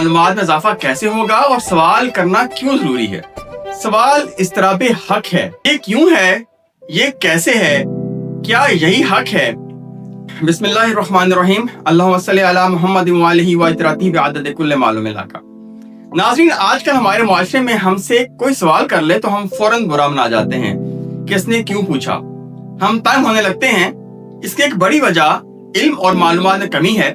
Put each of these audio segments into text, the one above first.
मालूमात में इजाफा कैसे होगा और सवाल करना क्यों जरूरी है। सवाल इस्तराब हक है। ये क्यों है, ये कैसे है, क्या यही हक है। बिस्मिल्लाहिर्रहमानिर्रहीम। अल्लाहुम्मा सल्ली अला मुहम्मद व आलिहि व इतराती बिअदद कुल्ल मालूम लका। नाज़रीन, आजकल हमारे मुआशरे में हमसे कोई सवाल कर ले तो हम फौरन बुरा मना जाते हैं कि इसने क्यों पूछा। हम तंग होने लगते हैं। इसकी एक बड़ी वजह इल्म और मालूमात में कमी है।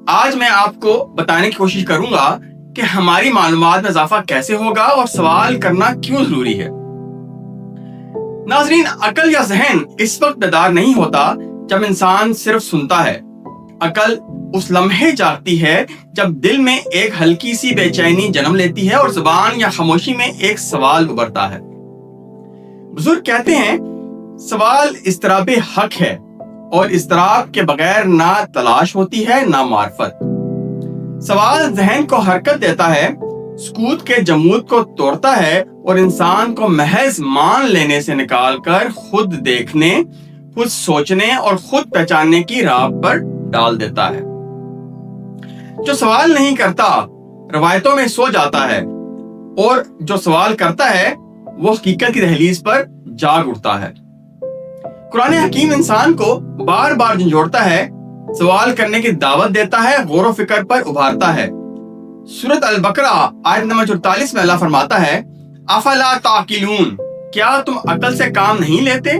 आज मैं आपको बताने की कोशिश करूंगा कि हमारी मालूमात में इजाफा कैसे होगा और सवाल करना क्यों जरूरी है। नाज़रीन, अकल या ज़हन इस वक्त बेदार नहीं होता जब इंसान सिर्फ सुनता है। अकल उस लम्हे जागती है जब दिल में एक हल्की सी बेचैनी जन्म लेती है और जुबान या खामोशी में एक सवाल उभरता है। बुजुर्ग कहते हैं, सवाल इस्तराबे हक है और इस्तराब के बगैर ना तलाश होती है ना मार्फत। सवाल ज़हन को हरकत देता है, सुकूत के जमूद को तोड़ता है और इंसान को महज मान लेने से निकालकर खुद देखने, खुद सोचने और खुद पहचानने की राह पर डाल देता है। जो सवाल नहीं करता रवायतों में सो जाता है और जो सवाल करता है वो हकीकत की दहलीज पर जाग उठता है। कुरान हकीम इंसान को बार बार झंझोड़ता है, सवाल करने की दावत देता है, गौर व फिक्र पर उभारता है। सूरत अल बकरा आयत नंबर 44 में अल्लाह फरमाता है, अफला ताकिलून, क्या तुम अकल से काम नहीं लेते।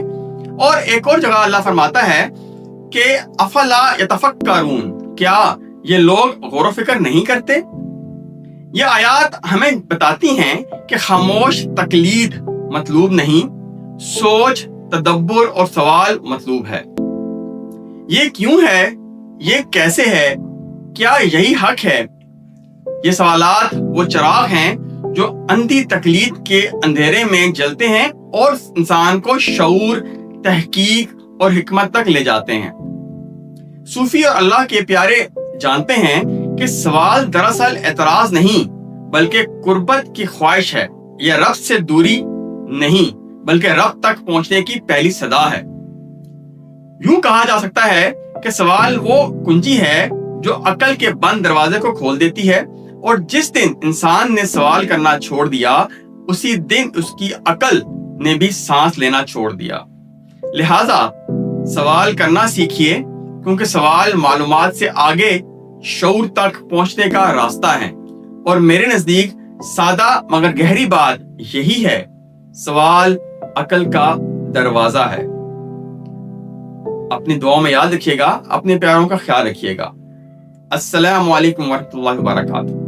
और एक और जगह अल्लाह फरमाता है कि अफला यतफक्करून, क्या ये लोग गौर व फिक्र नहीं करते। ये आयात हमें बताती हैं कि खामोश तकलीद मतलूब नहीं, सोच, तदब्बुर और सवाल मतलूब है। ये क्यों है, ये कैसे है, क्या यही हक है। ये सवालात वो चिराग हैं जो अंधी तकलीद के अंधेरे में जलते हैं और इंसान को शऊर, तहकीक और हिकमत तक ले जाते हैं। सूफी और अल्लाह के प्यारे जानते हैं कि सवाल दरअसल एतराज नहीं बल्कि कुर्बत की ख्वाहिश है। यह रब से दूरी नहीं बल्कि रब तक पहुंचने की पहली सदा है। यूं कहा जा सकता है कि सवाल वो कुंजी है जो अकल के बंद दरवाजे को खोल देती है, और जिस दिन इंसान ने सवाल करना छोड़ दिया उसी दिन उसकी अकल ने भी सांस लेना छोड़ दिया। लिहाजा सवाल करना सीखिए, क्योंकि सवाल मालूमात से आगे शऊर तक पहुंचने का रास्ता है। और मेरे नजदीक सादा मगर गहरी बात यही है, सवाल अकल का दरवाजा है। अपनी दुआओं में याद रखिएगा, अपने प्यारों का ख्याल रखिएगा। अस्सलामु अलैकुम वरहमतुल्लाहि वबरकातुहू।